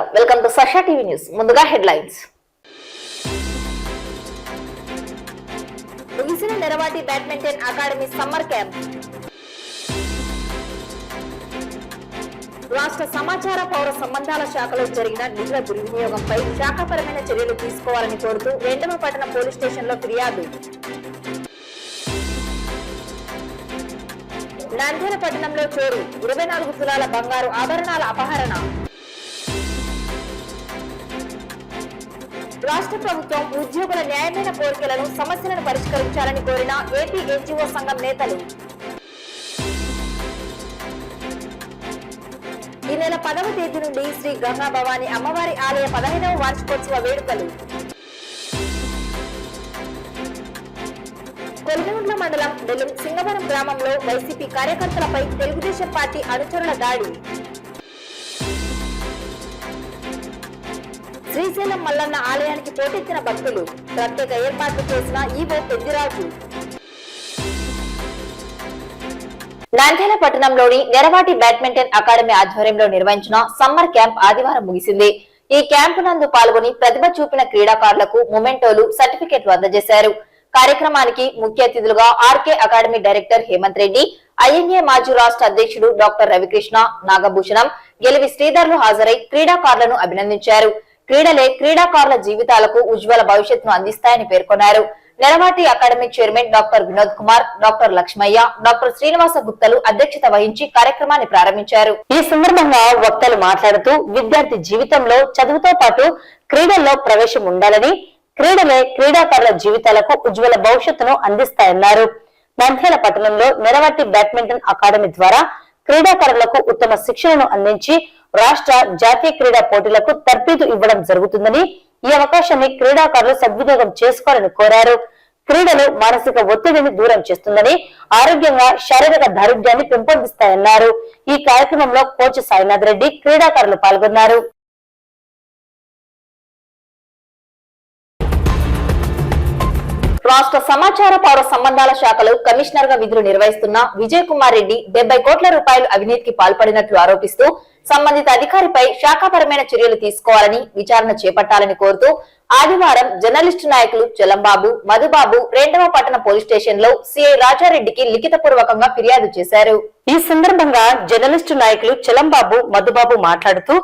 నమస్కారం, welcome to Sasha TV news. ముందుగా headlines. ముగిసిన Neravati badminton academy summer camp. రాష్ట్ర సమాచార పౌర సంబంధాల శాఖలో జరిగిన నిధుల దుర్వినియోగంపై శాఖపరమైన చర్యలు తీసుకోవాలని కోరుతూ రెండవ పట్టణ పోలీస్ స్టేషన్లో ఫిర్యాదు. నంద్యాల పట్టణంలో చోరు, 24 తులాల బంగారు ఆభరణాల అపహరణ. రాష్ట్ర ప్రభుత్వం ఉద్యోగుల న్యాయమైన కోరికలను సమస్యలను పరిష్కరించాలని కోరిన ఏపీ ఎన్జీఓ సంఘం నేతలు. ఈ నెల 10వ తేదీ నుండి శ్రీ గంగా భవాని అమ్మవారి ఆలయ 15వ వార్షికోత్సవ వేడుకలు. కొలిమిగుండ్ల మండలం నెల్లూరు సింగవరం గ్రామంలో వైసీపీ కార్యకర్తలపై తెలుగుదేశం పార్టీ అనుచరుల దాడి. శ్రీశైలం మల్లన్న ఆలయానికి పోటెత్తిన భక్తులు, ప్రత్యేక ఏర్పాట్లు చేసిన ఈవో పెద్దిరాజు. నంద్యాల పట్టణంలోని నెరవాటి బ్యాడ్మింటన్ అకాడమీ ఆధ్వర్యంలో నిర్వహించిన సమ్మర్ క్యాంప్ ఆదివారం ముగిసింది. ఈ క్యాంపు నందు పాల్గొని ప్రతిభ చూపిన క్రీడాకారులకు మొమెంటోలు, సర్టిఫికెట్లు అందజేశారు. కార్యక్రమానికి ముఖ్య అతిథులుగా RK academy director Hemanth Reddy, INA మాజీ రాష్ట్ర అధ్యక్షుడు డాక్టర్ రవికృష్ణ, నాగభూషణం, గెలివి శ్రీధర్లు హాజరై క్రీడాకారులను అభినందించారు. క్రీడలే క్రీడాకారుల జీవితాలకు ఉజ్వల భవిష్యత్తును అందిస్తాయని పేర్కొన్నారు. Neravati academy chairman doctor Vinod Kumar, doctor Lakshmaiah, doctor Srinivasa గుప్తలు అధ్యక్షత వహించి కార్యక్రమాన్ని ప్రారంభించారు. ఈ సందర్భంగా వక్తలు మాట్లాడుతూ విద్యార్థి జీవితంలో చదువుతో పాటు క్రీడల్లో ప్రవేశం ఉండాలని, క్రీడలే క్రీడాకారుల జీవితాలకు ఉజ్వల భవిష్యత్తును అందిస్తాయన్నారు. నంద్యాల పట్టణంలో నెరవాటి బ్యాడ్మింటన్ అకాడమీ ద్వారా క్రీడాకారులకు ఉత్తమ శిక్షణను అందించి రాష్ట్ర, జాతీయ క్రీడా పోటీలకు తర్ఫీదు ఇవ్వడం జరుగుతుందని, ఈ అవకాశాన్ని క్రీడాకారులు సద్వినియోగం చేసుకోవాలని కోరారు. క్రీడలు మానసిక ఒత్తిడిని దూరం చేస్తుందని, ఆరోగ్యంగా శారీరక దారుఢ్యాన్ని పెంపొందిస్తాయన్నారు. ఈ కార్యక్రమంలో కోచ్ సాయినాథ్ రెడ్డి, క్రీడాకారులు పాల్గొన్నారు. రాష్ట్ర సమాచార పౌర సంబంధాల శాఖలో కమిషనర్ గా విధులు నిర్వహిస్తున్న విజయ్ కుమార్ రెడ్డి 70 కోట్ల రూపాయలు అవినీతికి పాల్పడినట్లు ఆరోపిస్తూ సంబంధిత అధికారిపై శాఖాపరమైన చర్యలు తీసుకోవాలని, విచారణ చేపట్టాలని కోరుతూ ఆదివారం జర్నలిస్టు నాయకులు చలంబాబు, మధుబాబు రెండవ పట్టణ పోలీస్ స్టేషన్ లో సిఐ రాజారెడ్డికి లిఖిత పూర్వకంగా ఫిర్యాదు చేశారు. ఈ సందర్భంగా జర్నలిస్టు నాయకులు చలంబాబు, మధుబాబు మాట్లాడుతూ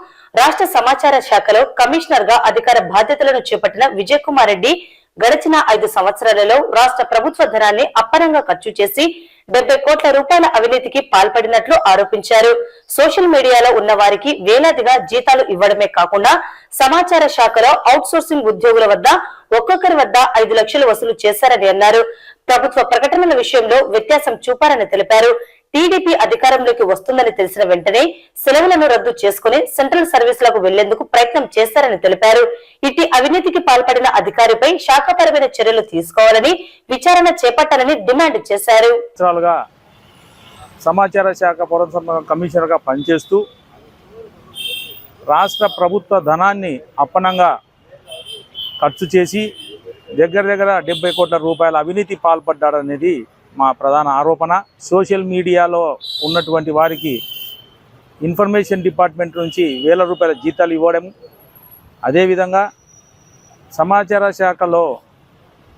రాష్ట్ర సమాచార శాఖలో కమిషనర్ గా అధికార బాధ్యతలను చేపట్టిన విజయ్ కుమార్ రెడ్డి గడిచిన 5 సంవత్సరాలలో రాష్ట్ర ప్రభుత్వ ధనాన్ని అప్పనంగా ఖర్చు చేసి 70 కోట్ల రూపాయల అవినీతికి పాల్పడినట్లు ఆరోపించారు. సోషల్ మీడియాలో ఉన్న వారికి వేలాదిగా జీతాలు ఇవ్వడమే కాకుండా సమాచార శాఖలో అవుట్ సోర్సింగ్ ఉద్యోగుల వద్ద ఒక్కొక్కరి వద్ద 5 లక్షలు వసూలు చేశారని అన్నారు. ప్రభుత్వ ప్రకటనల విషయంలో వ్యత్యాసం చూపారని తెలిపారు. టీడీపీ అధికారంలోకి వస్తుందని తెలిసిన వెంటనే సెలవులను రద్దు చేసుకుని సెంట్రల్ సర్వీసులకు వెళ్లేందుకు ప్రయత్నం చేశారని తెలిపారు. ఇటు అవినీతికి పాల్పడిన అధికారిపై శాఖపరమైన చర్యలు తీసుకోవాలని, విచారణ చేపట్టాలని డిమాండ్ చేశారు. సమాచార శాఖ పౌర సంబంధాల కమిషనర్ గా పనిచేస్తూ రాష్ట్ర ప్రభుత్వ ధనాన్ని అప్పనంగా ఖర్చు చేసి దగ్గర 70 కోట్ల రూపాయల అవినీతి పాల్పడ్డాడనేది మా ప్రధాన ఆరోపణ. సోషల్ మీడియాలో ఉన్నటువంటి వారికి ఇన్ఫర్మేషన్ డిపార్ట్మెంట్ నుంచి వేల రూపాయల జీతాలు ఇవ్వడం, అదేవిధంగా సమాచార శాఖలో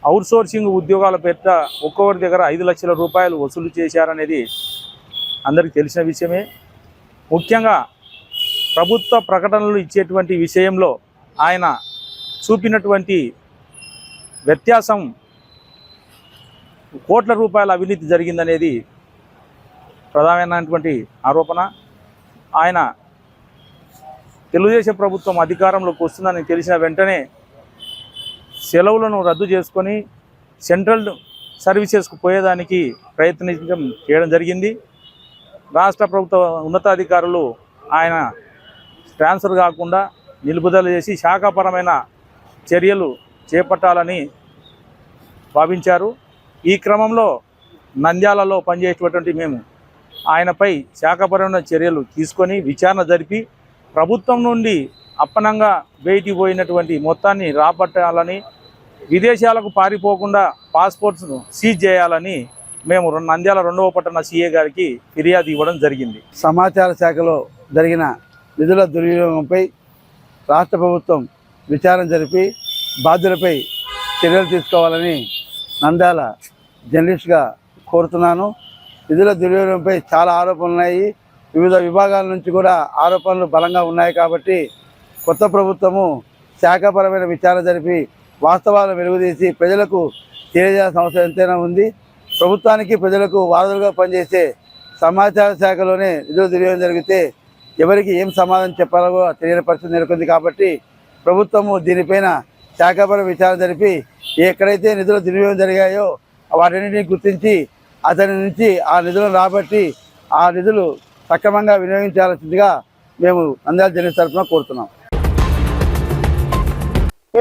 అవుట్సోర్సింగ్ ఉద్యోగాల పేరిట ఒక్కొక్కరి దగ్గర 5 లక్షల రూపాయలు వసూలు చేశారనేది అందరికీ తెలిసిన విషయమే. ముఖ్యంగా ప్రభుత్వ ప్రకటనలు ఇచ్చేటువంటి విషయంలో ఆయన చూపినటువంటి వ్యత్యాసం కోట్ల రూపాయల అవినీతి జరిగిందనేది ప్రధానమైనటువంటి ఆరోపణ. ఆయన తెలుగుదేశం ప్రభుత్వం అధికారంలోకి వస్తుందని తెలిసిన వెంటనే సెలవులను రద్దు చేసుకొని సెంట్రల్ సర్వీసెస్కు పోయేదానికి ప్రయత్నం చేయడం జరిగింది. రాష్ట్ర ప్రభుత్వ ఉన్నతాధికారులు ఆయన ట్రాన్స్ఫర్ కాకుండా నిలుపుదల చేసి శాఖాపరమైన చర్యలు చేపట్టాలని భావించారు. ఈ క్రమంలో నంద్యాలలో పనిచేసేటువంటి మేము ఆయనపై శాఖపరమైన చర్యలు తీసుకొని విచారణ జరిపి ప్రభుత్వం నుండి అప్పనంగా బయటికి పోయినటువంటి మొత్తాన్ని రాబట్టాలని, విదేశాలకు పారిపోకుండా పాస్పోర్ట్స్ సీజ్ చేయాలని మేము నంద్యాల 2వ పట్టణ సీఏ గారికి ఫిర్యాదు ఇవ్వడం జరిగింది. సమాచార శాఖలో జరిగిన నిధుల దుర్వినియోగంపై రాష్ట్ర ప్రభుత్వం విచారణ జరిపి బాధ్యులపై చర్యలు తీసుకోవాలని నంద్యాల జర్నలిస్ట్గా కోరుతున్నాను. నిధుల దుర్వినియోగంపై చాలా ఆరోపణలు ఉన్నాయి. వివిధ విభాగాల నుంచి కూడా ఆరోపణలు బలంగా ఉన్నాయి. కాబట్టి కొత్త ప్రభుత్వము శాఖపరమైన విచారణ జరిపి వాస్తవాలను వెలుగుదీసి ప్రజలకు తెలియజేయాల్సిన అవసరం ఎంతైనా ఉంది. ప్రభుత్వానికి ప్రజలకు వారధులుగా పనిచేసే సమాచార శాఖలోనే నిధుల దుర్వినియోగం జరిగితే ఎవరికి ఏం సమాధానం చెప్పాలో తెలియని పరిస్థితి నెలకొంది. కాబట్టి ప్రభుత్వము దీనిపైన శాఖపర విచారణ జరిపి ఎక్కడైతే నిధుల దుర్వినియోగం జరిగాయో వాటన్నిటిని గుర్తించి అతని నుంచి ఆ నిధులను రాబట్టి ఆ నిధులు సక్రమంగా వినియోగించాల్సిందిగా మేము నంద్యాల జర్నలిస్ట్ తరఫున కోరుతున్నాం.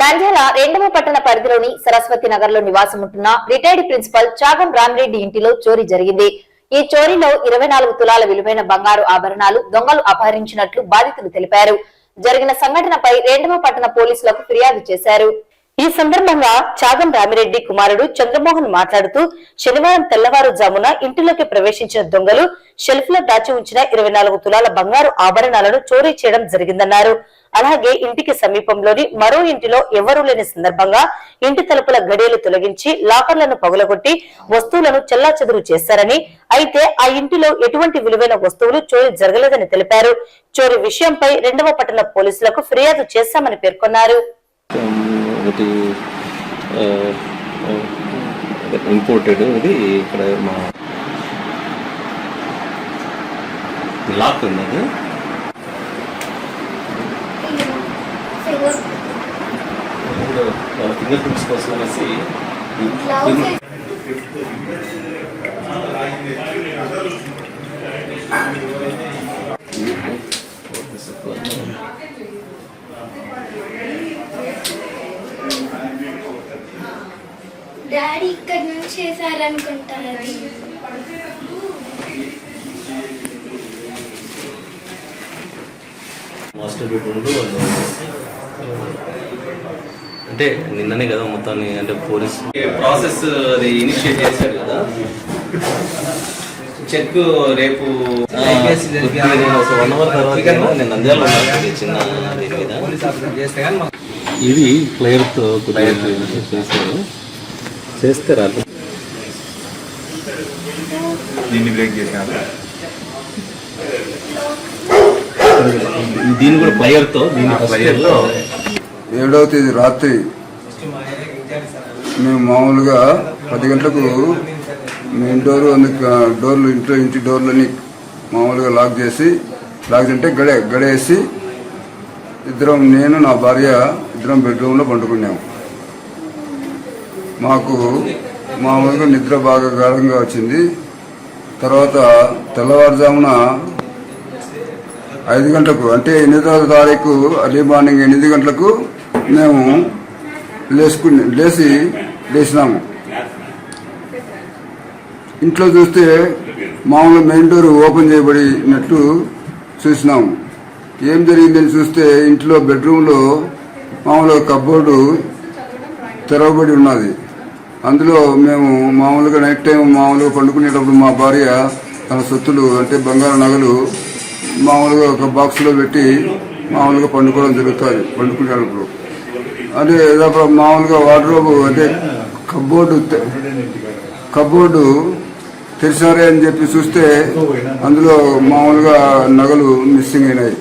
నంద్యాల 2వ పట్టణ పరిధిలోని సరస్వతి నగర్ లో నివాసం ఉంటున్న రిటైర్డ్ ప్రిన్సిపల్ చాగం రామిరెడ్డి ఇంటిలో చోరీ జరిగింది. ఈ చోరీలో 24 తులాల విలువైన బంగారు ఆభరణాలు దొంగలు అపహరించినట్లు బాధితులు తెలిపారు. జరిగిన సంఘటనపై 2వ పట్టణ పోలీసులకు ఫిర్యాదు చేశారు. ఈ సందర్భంగా చాగం రామిరెడ్డి కుమారుడు చంద్రమోహన్ మాట్లాడుతూ శనివారం తెల్లవారుజామున ఇంటిలోకి ప్రవేశించిన దొంగలు షెల్ఫ్ లో దాచి ఉంచిన 24 తులాల బంగారు ఆభరణాలను చోరీ చేయడం జరిగిందన్నారు. అలాగే ఇంటికి సమీపంలోని మరో ఇంటిలో ఎవరూ లేని సందర్భంగా ఇంటి తలుపుల గడియలు తొలగించి లాకర్లను పగులగొట్టి వస్తువులను చెల్లాచెదురు చేశారని, అయితే ఆ ఇంటిలో ఎటువంటి విలువైన వస్తువులు చోరీ జరగలేదని తెలిపారు. చోరీ విషయంపై 2వ పట్టణ పోలీసులకు ఫిర్యాదు చేశామని పేర్కొన్నారు. ఒకటి ఇంపోర్టెడ్ ఇది ఇక్కడ మా లాక్ ఉంది. అది ఫింగర్ ప్రింట్స్ కోసం అనేసి డాడీ ఇక్కడ నుంచి చేశారనుకుంటాను. మాస్టర్ బెడ్రూమ్లో వాళ్ళు అంటే నిన్ననే కదా మొత్తాన్ని అంటే పోలీస్ ప్రాసెస్ అది ఇనిషియేట్ చేశారు కదా. చెక్ రేపు 1 అవర్ తర్వాత నేను నంద్యాల చిన్న దీని మీద ఇది ప్లేయర్తో చేశారు. చేస్తే రాదు దీన్ని బ్రేక్ చేశారు. దీన్ని కూడా ప్లేయర్తో దీన్ని ప్లేయర్లో 7వ తేదీ రాత్రి మేము మామూలుగా 10 గంటలకు మెయిన్ డోర్లు ఇంటి డోర్లని మామూలుగా లాక్ అంటే గడేసి ఇద్దరం, నేను నా భార్య ఇద్దరం బెడ్రూమ్లో పండుకున్నాము. మాకు మామూలుగా నిద్ర బాగా గాఢంగా వచ్చింది. తర్వాత తెల్లవారుజామున 5 గంటలకు అంటే 8వ తారీఖు అర్లీ మార్నింగ్ 8 గంటలకు మేము లేచినాము. ఇంట్లో చూస్తే మామూలుగా మెయిన్ డోర్ ఓపెన్ చేయబడినట్లు చూసినాము. ఏం జరిగిందని చూస్తే ఇంట్లో బెడ్రూమ్లో మామూలుగా కబోర్డు తెరవబడి ఉన్నది. అందులో మేము మామూలుగా నైట్ టైం మామూలుగా పండుకునేటప్పుడు మా భార్య తన సొత్తులు అంటే బంగారు నగలు మామూలుగా ఒక బాక్స్లో పెట్టి మామూలుగా పండుకోవడం జరుగుతుంది. పండుకునేటప్పుడు అంటే మామూలుగా వార్డ్రోబ్ అంటే కబోర్డు తెరిచారే అని చెప్పి చూస్తే అందులో మామూలుగా నగలు మిస్సింగ్ అయినాయి.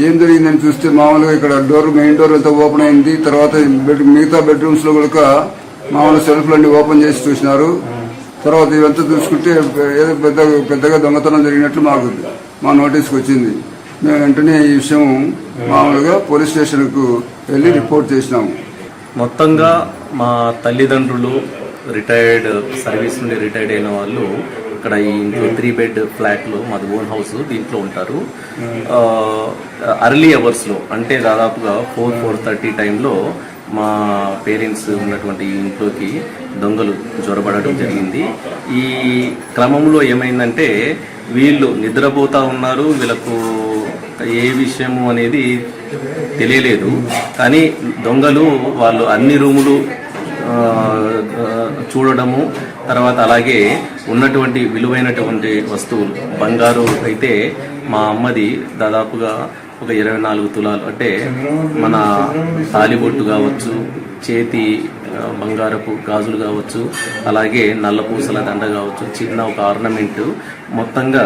ఏం జరిగిందని చూస్తే మామూలుగా ఇక్కడ మెయిన్ డోర్ అంతా ఓపెన్ అయింది. తర్వాత మిగతా బెడ్రూమ్స్ లో కూడా మామూలుగా సెల్ఫ్లన్నీ ఓపెన్ చేసి చూసినారు. తర్వాత ఇవంతా చూసుకుంటే ఏదో పెద్దగా దొంగతనం జరిగినట్లు మా నోటీస్కి వచ్చింది. మేము వెంటనే ఈ విషయం మామూలుగా పోలీస్ స్టేషన్కు వెళ్ళి రిపోర్ట్ చేసినాము. మొత్తంగా మా తల్లిదండ్రులు రిటైర్డ్ సర్వీస్ నుండి రిటైర్డ్ అయిన వాళ్ళు ఇక్కడ ఈ ఇంట్లో 3 బెడ్ ఫ్లాట్లో మాది ఓన్ హౌస్ దీంట్లో ఉంటారు. అర్లీ అవర్స్లో అంటే దాదాపుగా 4-4:30 టైంలో మా పేరెంట్స్ ఉన్నటువంటి ఇంట్లోకి దొంగలు జొరబడడం జరిగింది. ఈ క్రమంలో ఏమైందంటే వీళ్ళు నిద్రపోతూ ఉన్నారు. వీళ్ళకు ఏ విషయము అనేది తెలియలేదు. కానీ దొంగలు వాళ్ళు అన్ని రూములు చూడడము, తర్వాత అలాగే ఉన్నటువంటి విలువైనటువంటి వస్తువులు బంగారు అయితే మా అమ్మది దాదాపుగా ఒక 24 తులాలు అంటే మన తాలిబొట్టు కావచ్చు, చేతి బంగారపు గాజులు కావచ్చు, అలాగే నల్ల పూసల దండ కావచ్చు, చిన్న ఒక ఆర్నమెంట్ మొత్తంగా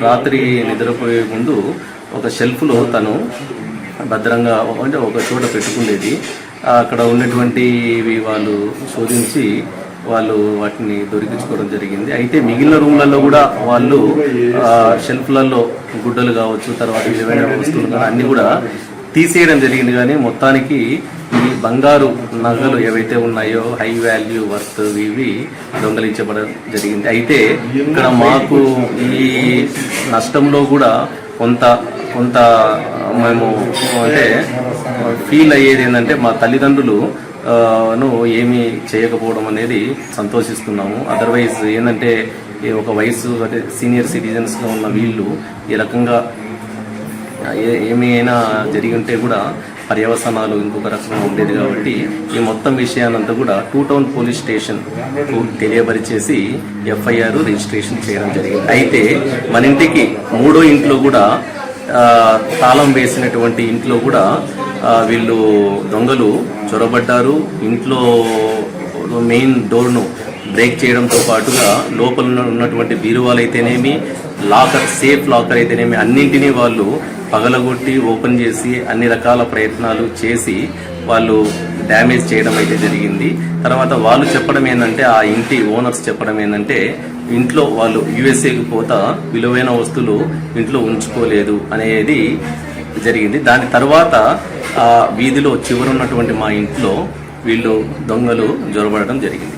రాత్రి నిద్రపోయే ముందు ఒక షెల్ఫ్లో తను భద్రంగా అంటే ఒక చోట పెట్టుకునేది. అక్కడ ఉన్నటువంటి వాళ్ళు శోధించి వాళ్ళు వాటిని దొరికించుకోవడం జరిగింది. అయితే మిగిలిన రూమ్లలో కూడా వాళ్ళు షెల్ఫ్లలో గుడ్డలు కావచ్చు, తర్వాత విలువైన వస్తువులు కానీ అన్నీ కూడా తీసేయడం జరిగింది. కానీ మొత్తానికి ఈ బంగారు నగలు ఏవైతే ఉన్నాయో హై వాల్యూ వర్త్ ఇవి దొంగలించబడడం జరిగింది. అయితే ఇక్కడ మాకు ఈ నష్టంలో కూడా కొంత మేము అంటే ఫీల్ అయ్యేది ఏంటంటే మా తల్లిదండ్రులు ఏమీ చేయకపోవడం అనేది సంతోషిస్తున్నాము. అదర్వైజ్ ఏంటంటే ఒక వయసు అంటే సీనియర్ సిటిజన్స్గా ఉన్న వీళ్ళు ఈ రకంగా ఏమైనా జరిగి ఉంటే కూడా పర్యవసానాలు ఇంకొక రకంగా ఉండేది. కాబట్టి ఈ మొత్తం విషయానంతా కూడా 2 టౌన్ పోలీస్ స్టేషన్ తెలియపరిచేసి FIR రిజిస్ట్రేషన్ చేయడం జరిగింది. అయితే మన ఇంటికి 3వ ఇంట్లో కూడా తాళం వేసినటువంటి ఇంట్లో కూడా వీళ్ళు దొంగలు చొరబడ్డారు. ఇంట్లో మెయిన్ డోర్ను బ్రేక్ చేయడంతో పాటుగా లోపల ఉన్నటువంటి బీరువాలైతేనేమి, లాకర్ సేఫ్ లాకర్ అయితేనేమి అన్నింటినీ వాళ్ళు పగలగొట్టి ఓపెన్ చేసి అన్ని రకాల ప్రయత్నాలు చేసి వాళ్ళు డ్యామేజ్ చేయడం అయితే జరిగింది. తర్వాత వాళ్ళు చెప్పడం ఏంటంటే, ఆ ఇంటి ఓనర్స్ చెప్పడం ఏంటంటే, ఇంట్లో వాళ్ళు USA పోతా విలువైన వస్తువులు ఇంట్లో ఉంచుకోలేదు అనేది జరిగింది. దాని తర్వాత ఆ వీధిలో చివరున్నటువంటి మా ఇంట్లో వీళ్ళు దొంగలు జొరబడడం జరిగింది.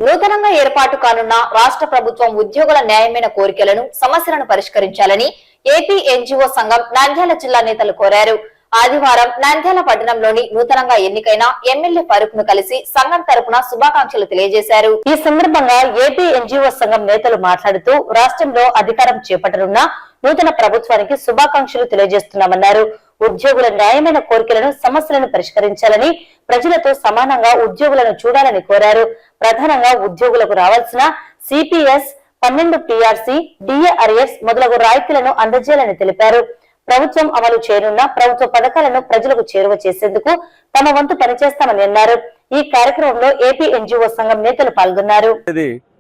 నూతనంగా ఏర్పాటు కానున్న రాష్ట్ర ప్రభుత్వం ఉద్యోగుల న్యాయమైన కోరికలను, సమస్యలను పరిష్కరించాలని ఏపీ NGO సంఘం నంద్యాల జిల్లా నేతలు కోరారు. ఆదివారం నంద్యాల పట్టణంలోని నూతనంగా ఎన్నికైన ఎమ్మెల్యే ఫరూక్ ను కలిసి సంఘం తరపున శుభాకాంక్షలు తెలియజేశారు. ఈ సందర్భంగా ఏపీ NGO సంఘం నేతలు మాట్లాడుతూ రాష్ట్రంలో అధికారం చేపట్టనున్న నూతన ప్రభుత్వానికి శుభాకాంక్షలు తెలియజేస్తున్నామన్నారు. ఉద్యోగుల న్యాయమైన కోరికలను, సమస్యలను పరిష్కరించాలని, ప్రజలతో సమానంగా ఉద్యోగులను చూడాలని కోరారు. ప్రధానంగా ఉద్యోగులకు రావాల్సిన CPS, 12 PRC, DA అరియర్స్ మొదలగు రాయితీలను అందజేయాలని తెలిపారు. ప్రభుత్వం అమలు చేయనున్న ప్రభుత్వ పథకాలను ప్రజలకు చేరువ చేసేందుకు తమ వంతు పనిచేస్తామని అన్నారు. ఈ కార్యక్రమంలో ఏపీ NGO సంఘం నేతలు పాల్గొన్నారు.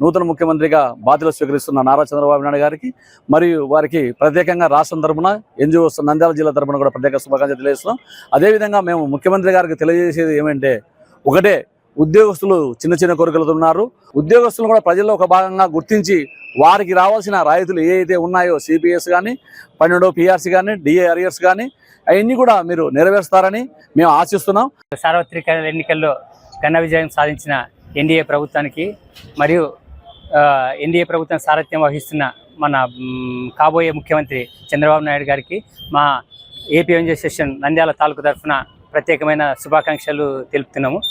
నూతన ముఖ్యమంత్రిగా బాధ్యతలు స్వీకరిస్తున్న నారా చంద్రబాబు నాయుడు గారికి మరియు వారికి ప్రత్యేకంగా రాష్ట్రం తరపున NGO నంద్యాల జిల్లా తరపున కూడా ప్రత్యేక శుభాకాంక్షలు తెలియజేస్తున్నాం. అదేవిధంగా మేము ముఖ్యమంత్రి గారికి తెలియజేసేది ఏమంటే, ఒకటే, ఉద్యోగస్తులు చిన్న కోరికలతో ఉన్నారు. ఉద్యోగస్తులు కూడా ప్రజల్లో ఒక భాగంగా గుర్తించి వారికి రావాల్సిన రాయితీలు ఏవైతే ఉన్నాయో CPS కానీ, 12 PRC కానీ, DA అరియర్స్ కానీ అవన్నీ కూడా మీరు నెరవేరుస్తారని మేము ఆశిస్తున్నాం. సార్వత్రిక ఎన్నికల్లో ఘన విజయం సాధించిన NDA ప్రభుత్వానికి మరియు NDA ప్రభుత్వం సారథ్యం వహిస్తున్న మన కాబోయే ముఖ్యమంత్రి చంద్రబాబు నాయుడు గారికి మా ఏపీ NGO సెషన్ నంద్యాల తాలూకు తరఫున ప్రత్యేకమైన శుభాకాంక్షలు తెలుపుతున్నాము.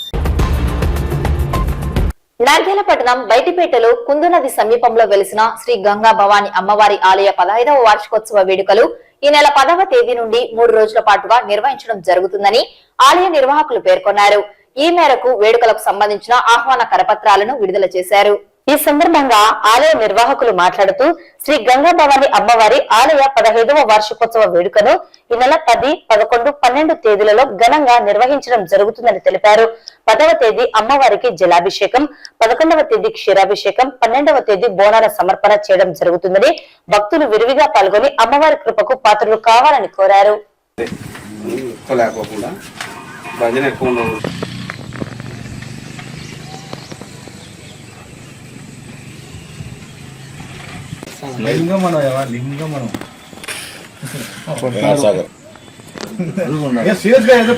నంద్యాల పట్టణం బయటిపేటలో కుందు నది సమీపంలో వెలిసిన శ్రీ గంగా భవాని అమ్మవారి ఆలయ 15వ వార్షికోత్సవ వేడుకలు ఈ నెల 10వ తేదీ నుండి 3 రోజుల పాటుగా నిర్వహించడం జరుగుతుందని ఆలయ నిర్వాహకులు పేర్కొన్నారు. ఈ మేరకు వేడుకలకు సంబంధించిన ఆహ్వాన కరపత్రాలను విడుదల చేశారు. ఈ సందర్భంగా ఆలయ నిర్వాహకులు మాట్లాడుతూ శ్రీ గంగా భవాని అమ్మవారి ఆలయ 15వ వార్షికోత్సవ వేడుకను ఈ నెల 10, 11, 12 తేదీలలో ఘనంగా నిర్వహించడం జరుగుతుందని తెలిపారు. 10వ తేదీ అమ్మవారికి జలాభిషేకం, 11వ తేదీ క్షీరాభిషేకం, 12వ తేదీ బోనాల సమర్పణ చేయడం జరుగుతుందని భక్తులు విరివిగా పాల్గొని అమ్మవారి కృపకు పాత్రలు కావాలని కోరారు.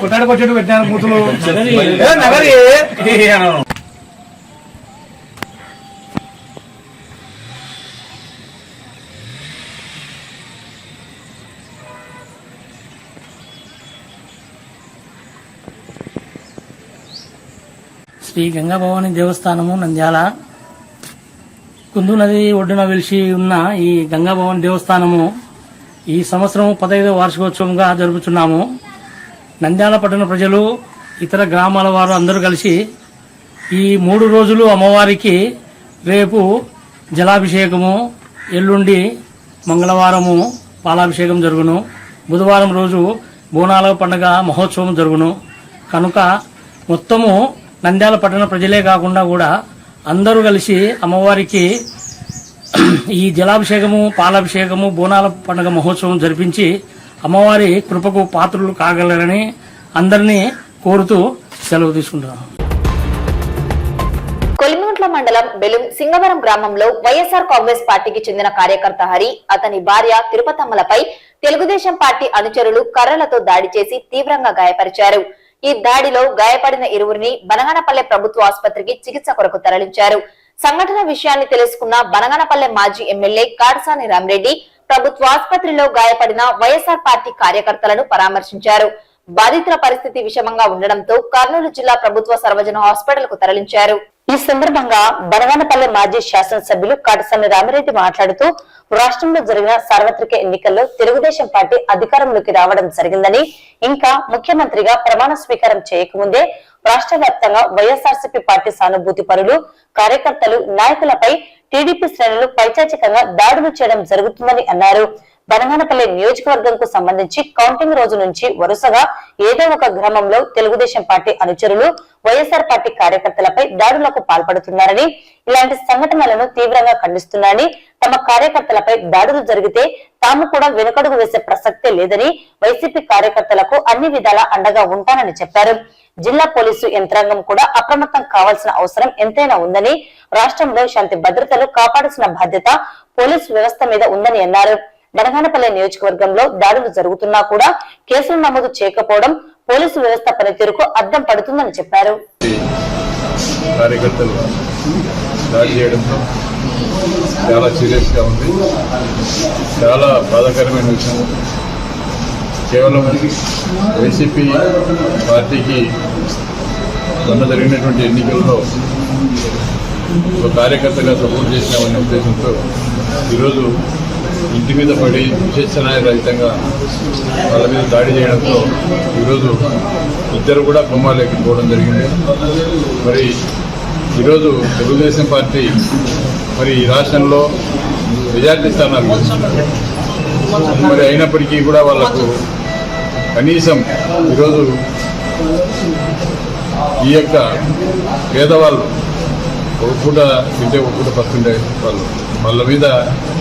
కొట్టాడుకొచ్చేట్టు పెట్టాను కూతురు. శ్రీ గంగా భవాని దేవస్థానము నంద్యాల కుందు నది ఒడ్డున వెలిసి ఉన్న ఈ గంగా భవాని దేవస్థానము ఈ సంవత్సరం 15వ వార్షికోత్సవంగా జరుపుతున్నాము. నంద్యాల పట్టణ ప్రజలు, ఇతర గ్రామాల వారు అందరూ కలిసి ఈ 3 రోజులు అమ్మవారికి రేపు జలాభిషేకము, ఎల్లుండి మంగళవారము పాలాభిషేకం జరుగును. బుధవారం రోజు బోనాల పండుగ మహోత్సవం జరుగును. కనుక మొత్తము నంద్యాల పట్టణ ప్రజలే కాకుండా కూడా అందరూ కలిసి అమ్మవారికి ఈ జలాభిషేకము, పాలాభిషేకము, బోనాల పండుగ మహోత్సవం జరిపించి అమ్మవారి కృపకు పాత్రులు కాగలరని అందరినీ కోరుతూ సెలవు తీసుకుంటున్నాను. కొలిమిగుంట్ల మండలం బెలుం సింగవరం గ్రామంలో వైఎస్ఆర్ కాంగ్రెస్ పార్టీకి చెందిన కార్యకర్త హరి, అతని భార్య తిరుపతమ్మలపై తెలుగుదేశం పార్టీ అనుచరులు కర్రలతో దాడి చేసి తీవ్రంగా గాయపరిచారు. ఈ దాడిలో గాయపడిన ఇరువురిని బనగానపల్లె ప్రభుత్వ ఆసుపత్రికి చికిత్స కొరకు తరలించారు. సంఘటన విషయాన్ని తెలుసుకున్న బనగానపల్లె మాజీ ఎమ్మెల్యే కాడసాని రామిరెడ్డి ప్రభుత్వ ఆసుపత్రిలో గాయపడిన వైఎస్ఆర్ పార్టీ కార్యకర్తలను పరామర్శించారు. బాధితుల పరిస్థితి విషమంగా ఉండడంతో కర్నూలు జిల్లా ప్రభుత్వ సర్వజన హాస్పిటల్ కు తరలించారు. ఈ సందర్భంగా బనగానపల్లె మాజీ శాసనసభ్యులు కాడసాని రామిరెడ్డి మాట్లాడుతూ రాష్ట్రంలో జరిగిన సార్వత్రిక ఎన్నికల్లో తెలుగుదేశం పార్టీ అధికారంలోకి రావడం జరిగిందని, ఇంకా ముఖ్యమంత్రిగా ప్రమాణ స్వీకారం చేయకముందే రాష్ట్ర వ్యాప్తంగా వైఎస్ఆర్సీపీ పార్టీ సానుభూతి పరులు, కార్యకర్తలు, నాయకులపై టీడీపీ శ్రేణులు పైచాచికంగా దాడులు చేయడం జరుగుతుందని అన్నారు. బనగానపల్లి నియోజకవర్గంకు సంబంధించి కౌంటింగ్ రోజు నుంచి వరుసగా ఏదో ఒక గ్రామంలో తెలుగుదేశం పార్టీ అనుచరులు వైఎస్ఆర్ పార్టీ కార్యకర్తలపై దాడులకు పాల్పడుతున్నారని, ఇలాంటి సంఘటనలను తీవ్రంగా ఖండిస్తున్నారని, తమ కార్యకర్తలపై దాడులు జరిగితే తాము కూడా వెనుకడుగు వేసే ప్రసక్తే లేదని, వైసీపీ కార్యకర్తలకు అన్ని విధాలా అండగా ఉంటానని చెప్పారు. జిల్లా పోలీసు యంత్రాంగం కూడా అప్రమత్తం కావాల్సిన అవసరం ఎంతైనా ఉందని, రాష్ట్రంలో శాంతి భద్రతలు కాపాడాల్సిన బాధ్యత పోలీసు వ్యవస్థ మీద ఉందని అన్నారు. బనగానపల్లె నియోజకవర్గంలో దాడులు జరుగుతున్నా కూడా కేసులు నమోదు చేయకపోవడం పోలీసు వ్యవస్థ పనితీరుకు అద్దం పడుతుందని చెప్పారు. కార్యకర్తలు దాడి చేయడంతో చాలా సీరియస్ గా ఉంది, చాలా బాధాకరమైన విషయం. కేవలం వైసీపీ పార్టీకి మొన్న జరిగినటువంటి ఎన్నికల్లో ఒక కార్యకర్తగా సపోర్ట్ చేసినామనే ఉద్దేశంతో ఈరోజు ఇంటి మీద పడి విశేషణాయ రహితంగా వాళ్ళ మీద దాడి చేయడంతో ఈరోజు ఇద్దరు కూడా కొమ్మాలేకి పోవడం జరిగింది. మరి ఈరోజు తెలుగుదేశం పార్టీ మరి ఈ రాష్ట్రంలో మెజార్టీ స్థానాలు గెలుస్తున్నారు. మరి అయినప్పటికీ కూడా వాళ్ళకు కనీసం ఈరోజు ఈ యొక్క పేదవాళ్ళు ఒక పూట తింటే ఒక పూట పస్తుండే వాళ్ళు వాళ్ళ మీద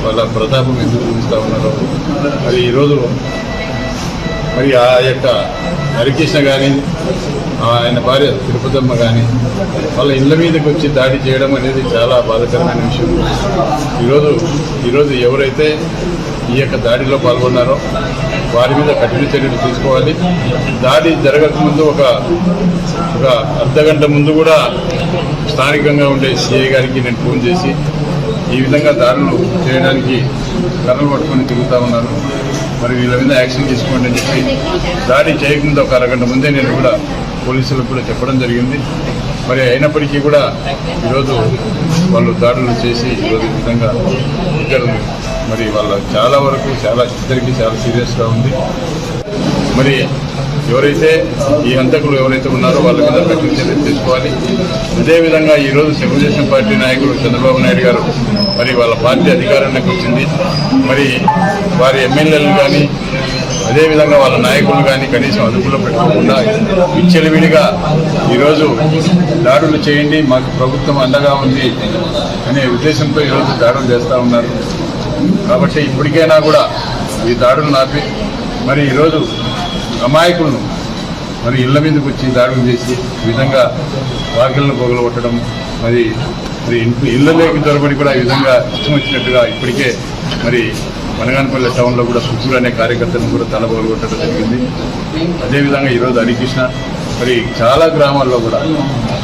వాళ్ళ ప్రతాపం ఎందుకు చూపిస్తూ ఉన్నారు. మరి ఈరోజు మరి ఆ యొక్క హరికృష్ణ కానీ ఆయన భార్య తిరుపతమ్మ కానీ వాళ్ళ ఇళ్ళ మీదకి వచ్చి దాడి చేయడం అనేది చాలా బాధాకరమైన విషయం. ఈరోజు ఎవరైతే ఈ యొక్క దాడిలో పాల్గొన్నారో వారి మీద కఠిన చర్యలు తీసుకోవాలి. దాడి జరగకముందు ఒక అర్ధగంట ముందు కూడా స్థానికంగా ఉండే సిఐ గారికి నేను ఫోన్ చేసి ఈ విధంగా దాడులు చేయడానికి కర్రలు పట్టుకొని తిరుగుతూ ఉన్నారు, మరి వీళ్ళ మీద యాక్షన్ తీసుకోండి అని చెప్పి దాడి చేయకుండా ఒక అరగంట ముందే నేను కూడా పోలీసులకు కూడా చెప్పడం జరిగింది. మరి అయినప్పటికీ కూడా ఈరోజు వాళ్ళు దాడులు చేసి ఈరోజు ఈ విధంగా ఇద్దరు మరి వాళ్ళ చాలా వరకు ఇద్దరికి చాలా సీరియస్గా ఉంది. మరి ఎవరైతే ఈ హంతకులు ఎవరైతే ఉన్నారో వాళ్ళ మీద కఠిన చర్యలు తీసుకోవాలి. అదేవిధంగా ఈరోజు తెలుగుదేశం పార్టీ నాయకులు చంద్రబాబు నాయుడు గారు మరి వాళ్ళ పార్టీ అధికారంలోకి వచ్చింది, మరి వారి ఎమ్మెల్యేలు కానీ అదేవిధంగా వాళ్ళ నాయకులు కానీ కనీసం అదుపులో పెట్టుకోకుండా విచ్చలవిడిగా ఈరోజు దాడులు చేయండి, మాకు ప్రభుత్వం అండగా ఉంది అనే ఉద్దేశంతో ఈరోజు దాడులు చేస్తూ ఉన్నారు. కాబట్టి ఇప్పటికైనా కూడా ఈ దాడులు ఆపి మరి ఈరోజు అమాయకులను మరి ఇళ్ల మీదకి వచ్చి దాడులు చేసి ఈ విధంగా వాకిళ్లను పొగలగొట్టడం, మరి ఇళ్లలోకి దొరబడి కూడా ఈ విధంగా ఇష్టం వచ్చినట్టుగా ఇప్పటికే మరి బనగానపల్లె టౌన్లో కూడా సుబ్బూరు అనే కార్యకర్తలను కూడా తల పొగలగొట్టడం జరిగింది. అదేవిధంగా ఈరోజు హరికృష్ణ మరి చాలా గ్రామాల్లో కూడా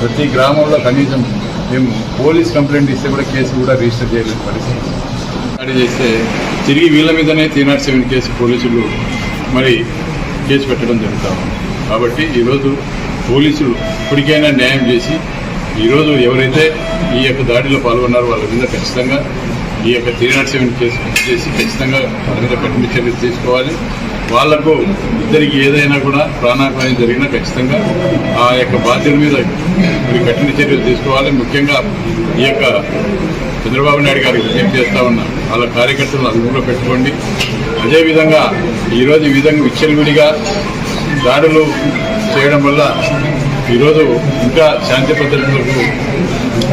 ప్రతి గ్రామంలో కనీసం మేము పోలీస్ కంప్లైంట్ ఇస్తే కూడా కేసు కూడా రిజిస్టర్ చేయలేని పరిస్థితి. దాడి చేస్తే తిరిగి వీళ్ళ మీదనే 307 కేసు పోలీసులు మరి కేసు పెట్టడం జరుగుతాం. కాబట్టి ఈరోజు పోలీసులు ఇప్పటికైనా న్యాయం చేసి ఈరోజు ఎవరైతే ఈ యొక్క దాడిలో పాల్గొన్నారో వాళ్ళ మీద ఖచ్చితంగా ఈ యొక్క 307 కేసు చేసి ఖచ్చితంగా వాళ్ళ మీద కఠిన చర్యలు తీసుకోవాలి. వాళ్లకు ఇద్దరికి ఏదైనా కూడా ప్రాణాపాయం జరిగినా ఖచ్చితంగా ఆ యొక్క బాధ్యుల మీద మరి కఠిన చర్యలు తీసుకోవాలి. ముఖ్యంగా ఈ యొక్క చంద్రబాబు నాయుడు గారికి విజ్ఞప్తి చేస్తా ఉన్నా, వాళ్ళ కార్యకర్తలను అదుపులో పెట్టుకోండి. అదేవిధంగా ఈరోజు ఈ విధంగా విచ్చలవిడిగా దాడులు చేయడం వల్ల ఈరోజు ఇంకా శాంతి భద్రతలకు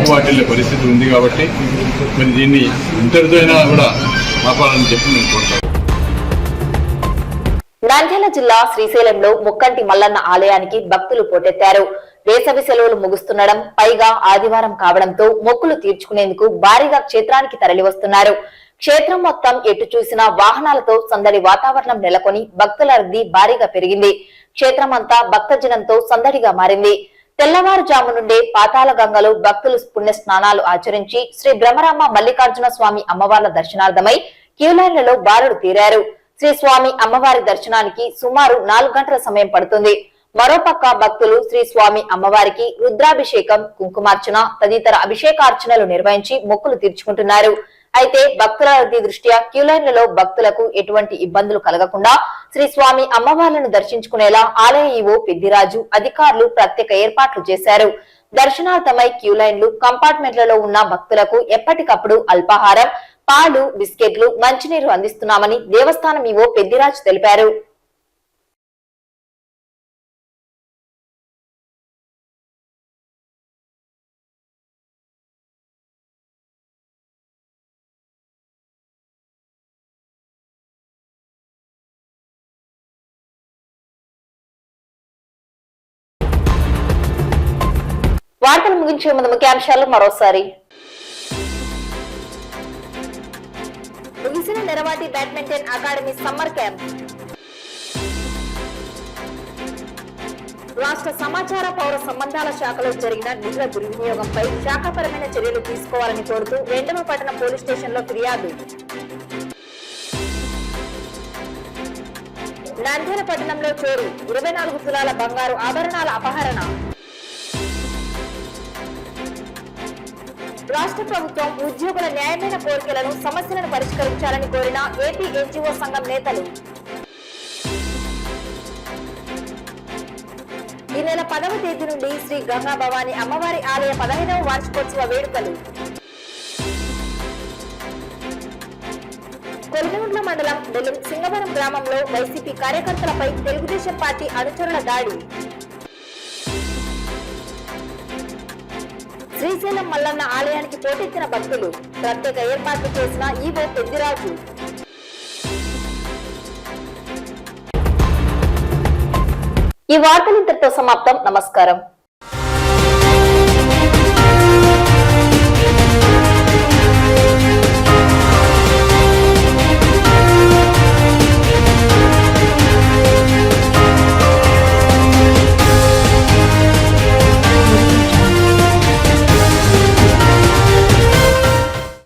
వాటిల్లే పరిస్థితి ఉంది కాబట్టి మరి దీన్ని ఇంతటితో అయినా కూడా ఆపాలని చెప్పి నేను కోరుతాను. నంద్యాల జిల్లా శ్రీశైలంలో ముక్కంటి మల్లన్న ఆలయానికి భక్తులు పోటెత్తారు. వేసవి సెలవులు ముగుస్తుండడం, పైగా ఆదివారం కావడంతో మొక్కులు తీర్చుకునేందుకు భారీగా క్షేత్రానికి తరలివస్తున్నారు. క్షేత్రం మొత్తం ఎటు చూసినా వాహనాలతో సందడి వాతావరణం నెలకొని భక్తుల రద్దీ భారీగా పెరిగింది. క్షేత్రమంతా భక్తజనంతో సందడిగా మారింది. తెల్లవారుజాము నుండే పాతాళ గంగలో భక్తులు పుణ్య స్నానాలు ఆచరించి శ్రీ బ్రహ్మరామ మల్లికార్జున స్వామి అమ్మవార్ల దర్శనార్థమై క్యూలైన్లలో బారులు తీరారు. శ్రీ స్వామి అమ్మవారి దర్శనానికి సుమారు 4 గంటల సమయం పడుతుంది. మరోపక్క భక్తులు శ్రీ స్వామి అమ్మవారికి రుద్రాభిషేకం, కుంకుమార్చన తదితర అభిషేకార్చనలు నిర్వహించి మొక్కులు తీర్చుకుంటున్నారు. అయితే భక్తుల రద్దీ దృష్ట్యా క్యూలైన్లలో భక్తులకు ఎటువంటి ఇబ్బందులు కలగకుండా శ్రీ స్వామి అమ్మవార్లను దర్శించుకునేలా ఆలయ ఈవో పెద్దిరాజు అధికారులు ప్రత్యేక ఏర్పాట్లు చేశారు. దర్శనార్థమై క్యూలైన్లు, కంపార్ట్మెంట్లలో ఉన్న భక్తులకు ఎప్పటికప్పుడు అల్పాహారం, పాలు, బిస్కెట్లు, మంచినీరు అందిస్తున్నామని దేవస్థానం ఈవో పెద్దిరాజు తెలిపారు. వార్తలు ముగించే ముందు ముఖ్యాంశాలు మరోసారి. ముగిసిన Neravati badminton academy summer camp. రాష్ట్ర సమాచార పౌర సంబంధాల శాఖలో జరిగిన నిధుల దుర్వినియోగంపై శాఖపరమైన చర్యలు తీసుకోవాలని కోరుతూ 2వ పట్టణ పోలీస్ స్టేషన్లో ఫిర్యాదు. నంద్యాల పట్టణంలో చోరు, 24 తులాల బంగారు ఆభరణాల అపహరణ. రాష్ట్ర ప్రభుత్వం ఉద్యోగుల న్యాయమైన కోరికలను, సమస్యలను పరిష్కరించాలని కోరిన ఏపీ ఎన్జీఓ సంఘం నేతలు. ఈ నెల 10వ తేదీ నుండి శ్రీ గంగా భవాని అమ్మవారి ఆలయ 15వ వార్షికోత్సవ వేడుకలు. కొల్లిగుంట్ల మండలం బెల్లం సింగవరం గ్రామంలో వైసీపీ కార్యకర్తలపై తెలుగుదేశం పార్టీ అనుచరుల దాడి. శ్రీశైలం మల్లన్న ఆలయానికి పోటెత్తిన భక్తులు, ప్రత్యేక ఏర్పాట్లు చేసిన ఈవో పెద్దిరాజు. ఈ వార్తలు ఇంతటితో సమాప్తం. నమస్కారం.